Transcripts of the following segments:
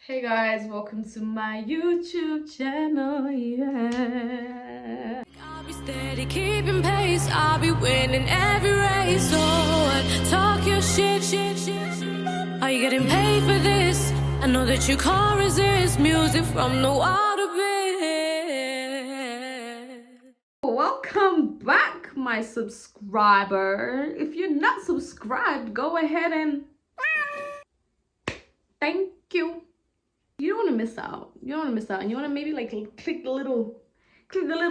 Hey guys, welcome to my YouTube channel, yeah. I'll be steady, keeping pace. I'll be winning every race. So what? Talk your shit. Are you getting paid for this? I know that you can't resist music from the water bed. Welcome back, my subscriber. If you're not subscribed, go ahead and thank you. You don't want to miss out. You don't want to miss out, and you want to maybe like click the little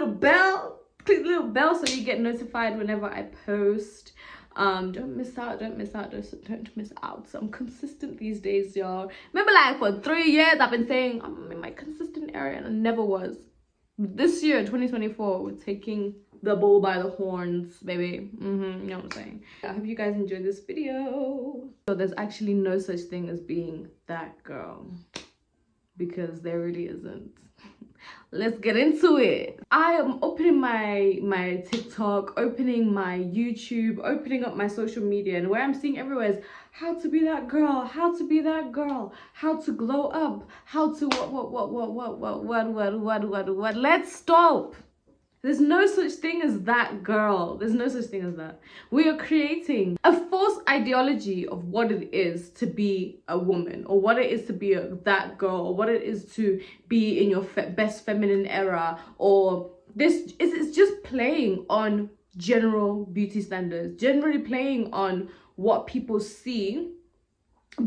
bell so you get notified whenever I post. Don't miss out. Don't miss out. Don't miss out. So I'm consistent these days, y'all. Remember, like for 3 years I've been saying I'm in my consistent area, and I never was. This year, 2024, we're taking the bull by the horns, baby. You know what I'm saying? I hope you guys enjoyed this video. So there's actually no such thing as being that girl, because there really isn't. Let's get into it. I am opening my TikTok, opening my YouTube, opening up my social media, and where I'm seeing everywhere is how to be that girl, how to be that girl, how to glow up, how to what. Let's stop. There's no such thing as that girl. There's no such thing as that. We are creating a false ideology of what it is to be a woman, or what it is to be that girl, or what it is to be in your best feminine era, or this. It's just playing on general beauty standards, generally playing on what people see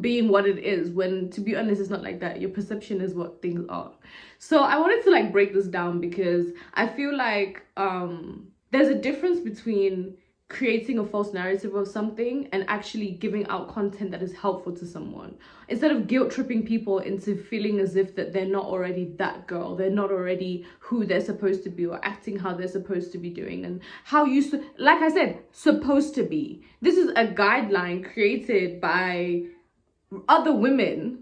being what it is, when to be honest it's not like that. Your perception is what things are. So I wanted to like break this down, because I feel like there's a difference between creating a false narrative of something and actually giving out content that is helpful to someone, instead of guilt tripping people into feeling as if that they're not already that girl, they're not already who they're supposed to be, or acting how they're supposed to be doing, and how like I said, supposed to be. This is a guideline created by other women,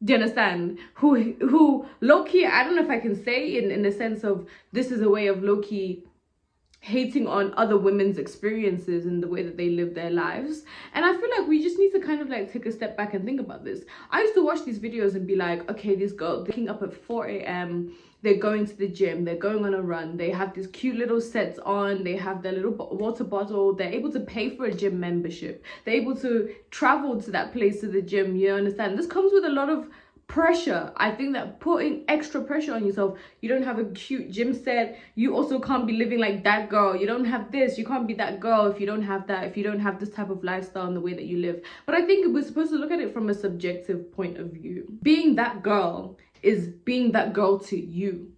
do you understand, who low-key, I don't know if I can say in the sense of, this is a way of low-key hating on other women's experiences and the way that they live their lives. And I feel like we just need to kind of like take a step back and think about this. I used to watch these videos and be like, okay, these girls waking up at 4 a.m, they're going to the gym, they're going on a run, they have these cute little sets on, they have their little water bottle, they're able to pay for a gym membership, they're able to travel to that place, to the gym, you understand? This comes with a lot of pressure. I think that putting extra pressure on yourself. You don't have a cute gym set, you also can't be living like that girl. You don't have this, you can't be that girl if you don't have that, if you don't have this type of lifestyle and the way that you live. But I think we're supposed to look at it from a subjective point of view. Being that girl is being that girl to you.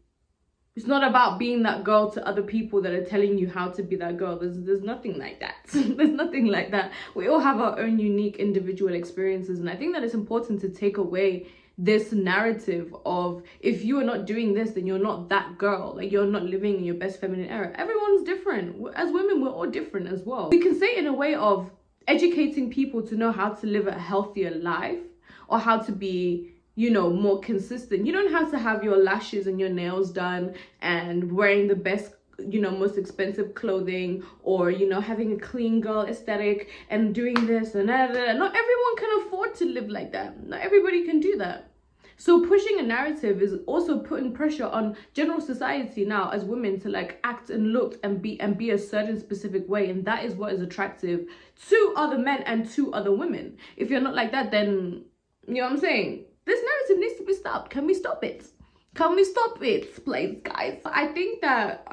It's not about being that girl to other people that are telling you how to be that girl. There's nothing like that. There's nothing like that. We all have our own unique individual experiences, and I think that it's important to take away this narrative of, if you are not doing this, then you're not that girl, like you're not living in your best feminine era. Everyone's different. As women, we're all different as well. We can say it in a way of educating people to know how to live a healthier life, or how to be, you know, more consistent. You don't have to have your lashes and your nails done and wearing the best, you know, most expensive clothing, or, you know, having a clean girl aesthetic and doing this and that. Not everyone can afford to live like that. Not everybody can do that. So pushing a narrative is also putting pressure on general society now as women to like act and look and be a certain specific way, and that is what is attractive to other men and to other women. If you're not like that, then, you know what I'm saying, this narrative needs to be stopped. Can we stop it? Can we stop it, please, guys? I think that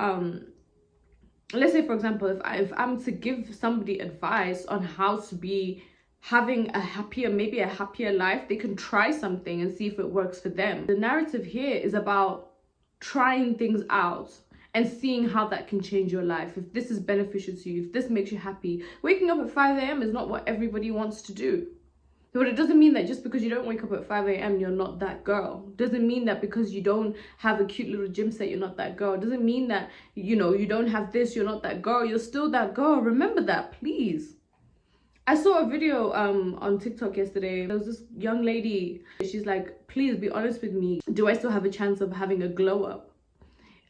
let's say, for example, if I'm to give somebody advice on how to be having a happier life, they can try something and see if it works for them. The narrative here is about trying things out and seeing how that can change your life. If this is beneficial to you, if this makes you happy. Waking up at 5 a.m. is not what everybody wants to do. But it doesn't mean that just because you don't wake up at 5 a.m. you're not that girl. Doesn't mean that because you don't have a cute little gym set, you're not that girl. Doesn't mean that, you know, you don't have this, you're not that girl. You're still that girl. Remember that, please. I saw a video on TikTok yesterday. There was this young lady. She's like, please be honest with me. Do I still have a chance of having a glow up?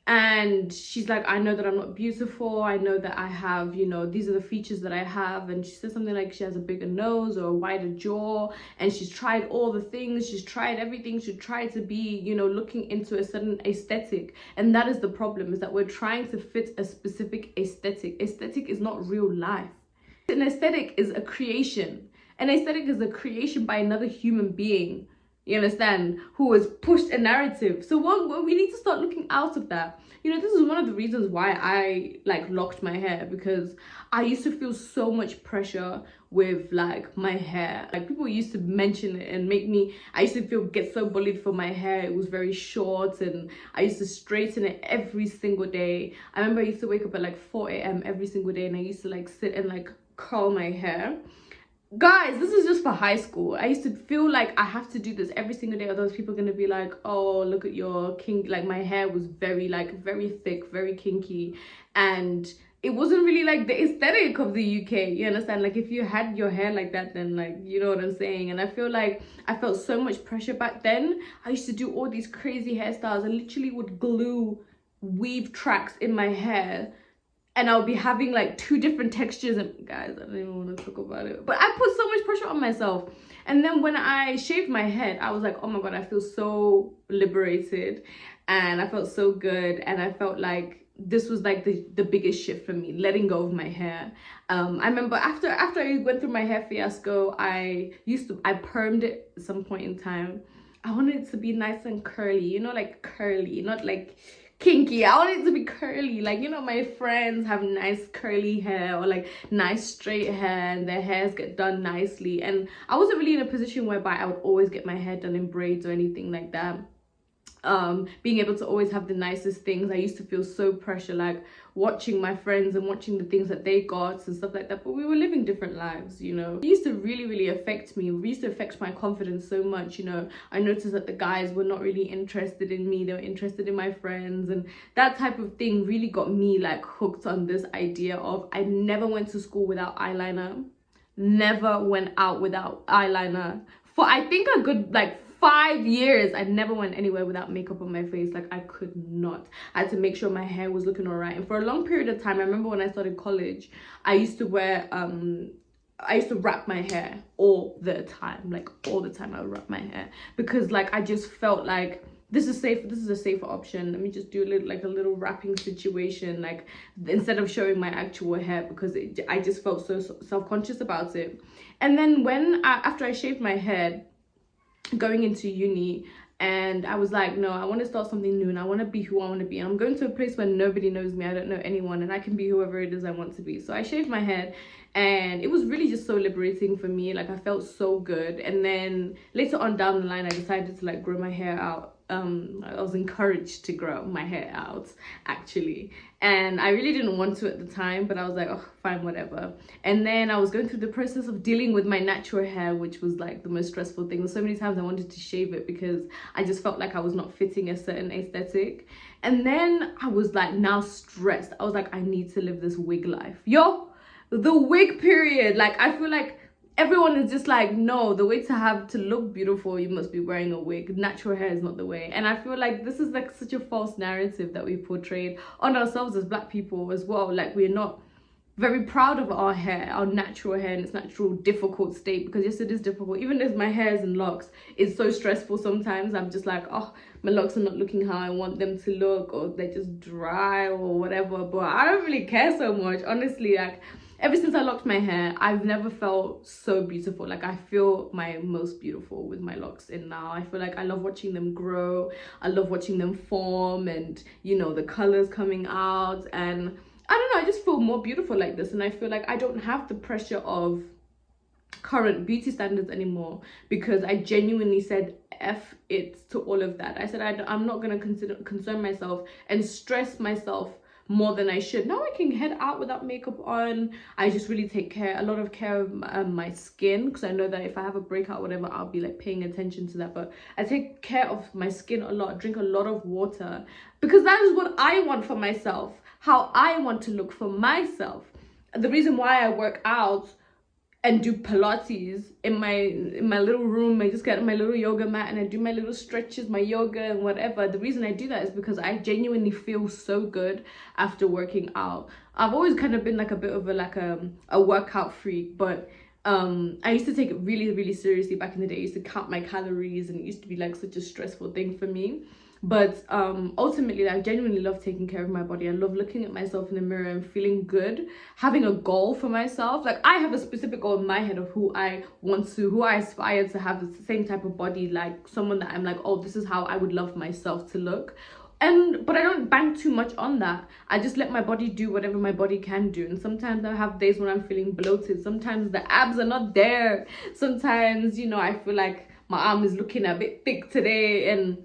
And she's like, I know that I'm not beautiful. I know that I have, you know, these are the features that I have. And she said something like she has a bigger nose or a wider jaw. And she's tried all the things. She's tried everything. She tried to be, you know, looking into a certain aesthetic. And that is the problem, is that we're trying to fit a specific aesthetic. Aesthetic is not real life. An aesthetic is a creation. An aesthetic is a creation by another human being. You understand? Who has pushed a narrative. So what we need to start looking out of that. You know, this is one of the reasons why I like locked my hair, because I used to feel so much pressure with like my hair. Like people used to mention it and make me, I used to get so bullied for my hair. It was very short and I used to straighten it every single day. I remember I used to wake up at like 4 a.m. every single day, and I used to like sit and like curl my hair. Guys, this is just for high school. I used to feel like I have to do this every single day, otherwise people are gonna be like, oh, look at your kink. Like my hair was very thick, very kinky, and it wasn't really like the aesthetic of the UK. You understand? Like if you had your hair like that, then like, you know what I'm saying. And I feel like I felt so much pressure back then. I used to do all these crazy hairstyles. I literally would glue weave tracks in my hair, and I'll be having like 2 different textures, and guys, I don't even want to talk about it, but I put so much pressure on myself. And then when I shaved my head, I was like, oh my god, I feel so liberated, and I felt so good, and I felt like this was like the biggest shift for me, letting go of my hair. I remember after I went through my hair fiasco, I permed it at some point in time. I wanted it to be nice and curly, you know, like curly, not like kinky. I want it to be curly, like, you know, my friends have nice curly hair or like nice straight hair, and their hairs get done nicely, and I wasn't really in a position whereby I would always get my hair done in braids or anything like that. Being able to always have the nicest things, I used to feel so pressure, like watching my friends and watching the things that they got and stuff like that, but we were living different lives, you know. It used to really affect me. It used to affect my confidence so much, you know. I noticed that the guys were not really interested in me, they were interested in my friends, and that type of thing really got me like hooked on this idea of, I never went to school without eyeliner, never went out without eyeliner for I think a good like 5 years. I never went anywhere without makeup on my face. Like I could not. I had to make sure my hair was looking all right. And for a long period of time, I remember when I started college, I used to wear I used to wrap my hair all the time. Like all the time I would wrap my hair, because like I just felt like this is safe, this is a safer option. Let me just do a little wrapping situation, like instead of showing my actual hair, because I just felt so self-conscious about it. And then after I shaved my head, going into uni, and I was like, no, I want to start something new, and I want to be who I want to be, and I'm going to a place where nobody knows me, I don't know anyone, and I can be whoever it is I want to be. So I shaved my head, and it was really just so liberating for me. Like I felt so good. And then later on down the line, I decided to like grow my hair out. I was encouraged to grow my hair out, actually, and I really didn't want to at the time, but I was like, oh, fine, whatever. And then I was going through the process of dealing with my natural hair, which was like the most stressful thing. So many times I wanted to shave it because I just felt like I was not fitting a certain aesthetic. And then I was like now stressed. I was like, I need to live this wig life. Yo, the wig period. Like I feel like everyone is just like, no, the way to look beautiful, you must be wearing a wig. Natural hair is not the way. And I feel like this is like such a false narrative that we portrayed on ourselves as Black people as well. Like we're not very proud of our hair, our natural hair, in its natural difficult state, because yes, it is difficult. Even as my hairs and locks, it's so stressful sometimes. I'm just like, oh, my locks are not looking how I want them to look, or they're just dry or whatever. But I don't really care so much, honestly. Like ever since I locked my hair, I've never felt so beautiful. Like I feel my most beautiful with my locks in now. I feel like I love watching them grow. I love watching them form, and you know, the colors coming out, and I don't know, I just feel more beautiful like this. And I feel like I don't have the pressure of current beauty standards anymore, because I genuinely said F it to all of that. I said I'm not going to concern myself and stress myself more than I should. Now I can head out without makeup on. I just really take a lot of care of my skin, because I know that if I have a breakout or whatever, I'll be like paying attention to that. But I take care of my skin a lot, drink a lot of water, because that is what I want for myself, how I want to look for myself. The reason why I work out and do Pilates in my little room. I just get my little yoga mat and I do my little stretches, my yoga and whatever. The reason I do that is because I genuinely feel so good after working out. I've always kind of been like a bit of a workout freak, but I used to take it really seriously back in the day. I used to count my calories, and it used to be like such a stressful thing for me. But ultimately, I genuinely love taking care of my body. I love looking at myself in the mirror and feeling good, having a goal for myself. Like, I have a specific goal in my head of who I aspire to have the same type of body, like someone that I'm like, oh, this is how I would love myself to look. But I don't bank too much on that. I just let my body do whatever my body can do. And sometimes I have days when I'm feeling bloated. Sometimes the abs are not there. Sometimes, you know, I feel like my arm is looking a bit thick today.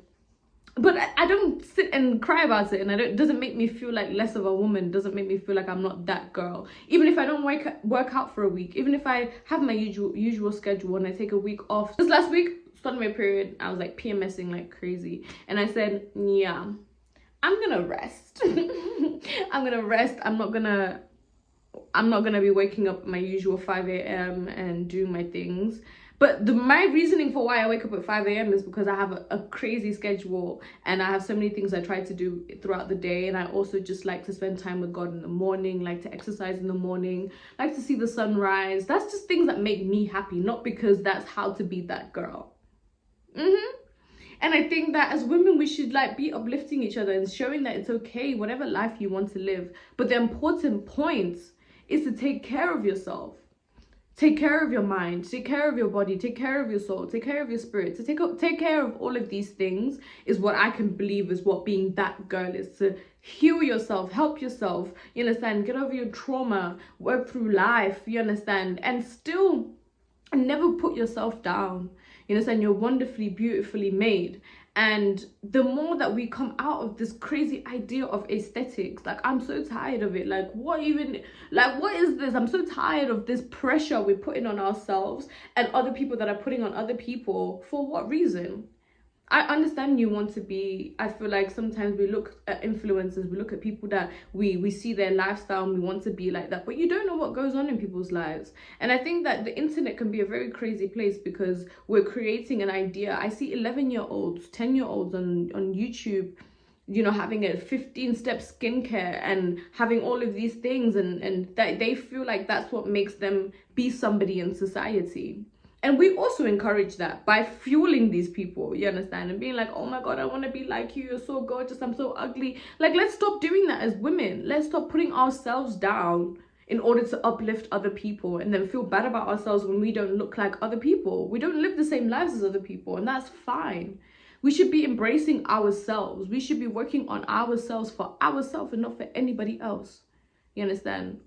But I don't sit and cry about it, and it doesn't make me feel like less of a woman. Doesn't make me feel like I'm not that girl. Even if I don't work out for a week, even if I have my usual schedule and I take a week off. This last week, starting my period, I was like PMSing like crazy, and I said, yeah, I'm gonna rest. I'm gonna rest. I'm not gonna be waking up my usual 5 a.m. and doing my things. But my reasoning for why I wake up at 5 a.m. is because I have a crazy schedule, and I have so many things I try to do throughout the day. And I also just like to spend time with God in the morning, like to exercise in the morning, like to see the sunrise. That's just things that make me happy, not because that's how to be that girl. And I think that as women, we should like be uplifting each other and showing that it's okay, whatever life you want to live. But the important point is to take care of yourself. Take care of your mind, take care of your body, take care of your soul, take care of your spirit. To take care of all of these things is what I can believe is what being that girl is. To heal yourself, help yourself, you understand, get over your trauma, work through life, you understand, and still never put yourself down. You understand, you're wonderfully, beautifully made. And the more that we come out of this crazy idea of aesthetics, like, I'm so tired of it. Like, what is this? I'm so tired of this pressure we're putting on ourselves and other people that are putting on other people. For what reason? I understand you want to be, I feel like sometimes we look at influencers, we look at people that we see their lifestyle and we want to be like that, but you don't know what goes on in people's lives. And I think that the internet can be a very crazy place because we're creating an idea. I see 11-year-olds, 10-year-olds on YouTube, you know, having a 15-step skincare and having all of these things, and that they feel like that's what makes them be somebody in society. And we also encourage that by fueling these people, you understand, and being like, oh my God, I want to be like you, you're so gorgeous, I'm so ugly. Like, let's stop doing that as women. Let's stop putting ourselves down in order to uplift other people and then feel bad about ourselves when we don't look like other people. We don't live the same lives as other people, and that's fine. We should be embracing ourselves. We should be working on ourselves for ourselves and not for anybody else. You understand?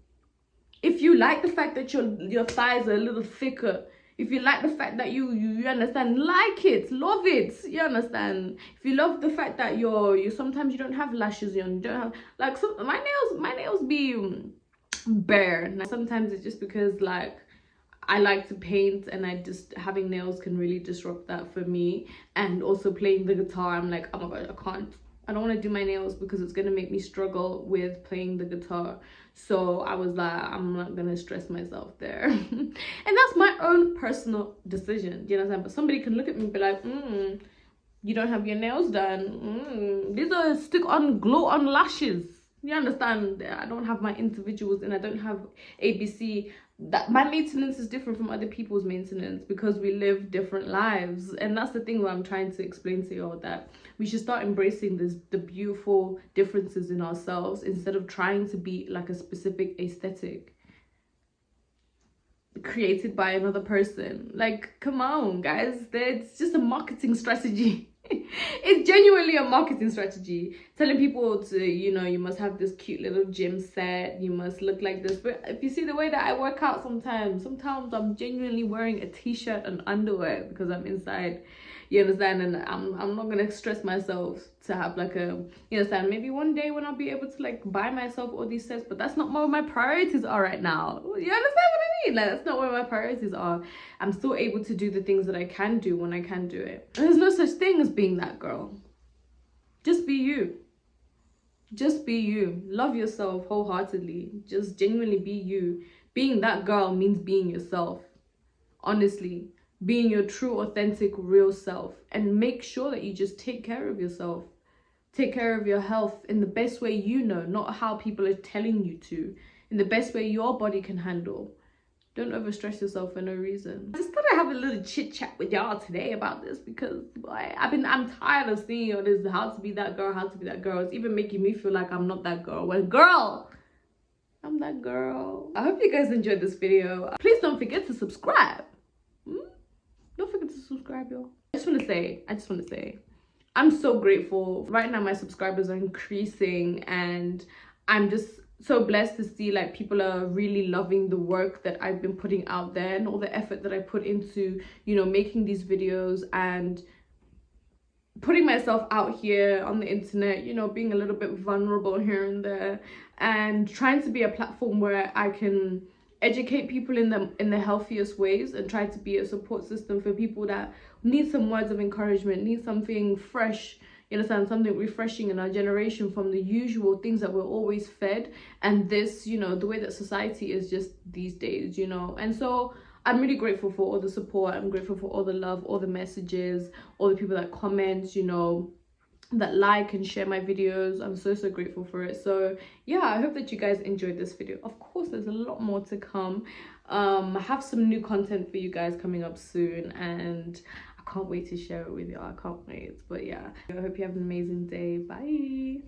If you like the fact that your thighs are a little thicker, if you like the fact that you understand, like it, love it, you understand. If you love the fact that you sometimes you don't have lashes on, you don't have, like, some my nails be bare. Sometimes it's just because like I like to paint, and having nails can really disrupt that for me. And also playing the guitar, I'm like, oh my God, I don't want to do my nails because it's going to make me struggle with playing the guitar. So I was like, I'm not going to stress myself there. And that's my own personal decision, you know what I'm saying? But somebody can look at me and be like, you don't have your nails done. These are stick-on, glow-on lashes. You understand? I don't have my individuals, and I don't have ABC. That my maintenance is different from other people's maintenance because we live different lives. And that's the thing that I'm trying to explain to you all, that we should start embracing the beautiful differences in ourselves instead of trying to be like a specific aesthetic created by another person. Like, come on, guys. It's just a marketing strategy. It's genuinely a marketing strategy, telling people to, you know, you must have this cute little gym set, you must look like this. But if you see the way that I work out, sometimes I'm genuinely wearing a t-shirt and underwear because I'm inside, you understand? And I'm not gonna stress myself to have like a, you understand, maybe one day when I'll be able to like buy myself all these sets, but that's not where my priorities are right now. You understand what I mean? Like, that's not where my priorities are. I'm still able to do the things that I can do when I can do it. And there's no such thing as being that girl. Just be you. Just be you. Love yourself wholeheartedly. Just genuinely be you. Being that girl means being yourself. Honestly, being your true, authentic, real self. And make sure that you just take care of yourself. Take care of your health in the best way you know, not how people are telling you to. In the best way your body can handle. Don't overstress yourself for no reason. I just thought I'd have a little chit chat with y'all today about this because boy, I'm tired of seeing all this how to be that girl, how to be that girl. It's even making me feel like I'm not that girl. Well, girl, I'm that girl. I hope you guys enjoyed this video. Please don't forget to subscribe. Don't forget to subscribe, y'all. I just want to say, I'm so grateful. Right now, my subscribers are increasing and I'm just so blessed to see like people are really loving the work that I've been putting out there and all the effort that I put into, you know, making these videos and putting myself out here on the internet, you know, being a little bit vulnerable here and there and trying to be a platform where I can educate people in the healthiest ways and try to be a support system for people that need some words of encouragement, need something fresh, you understand, something refreshing in our generation from the usual things that we're always fed. And this, you know, the way that society is just these days, you know. And so I'm really grateful for all the support. I'm grateful for all the love, all the messages, all the people that comment, you know, that like and share my videos. I'm so grateful for it. So yeah, I hope that you guys enjoyed this video. Of course, there's a lot more to come. I have some new content for you guys coming up soon and I can't wait to share it with you. I can't wait. But yeah, I hope you have an amazing day. Bye.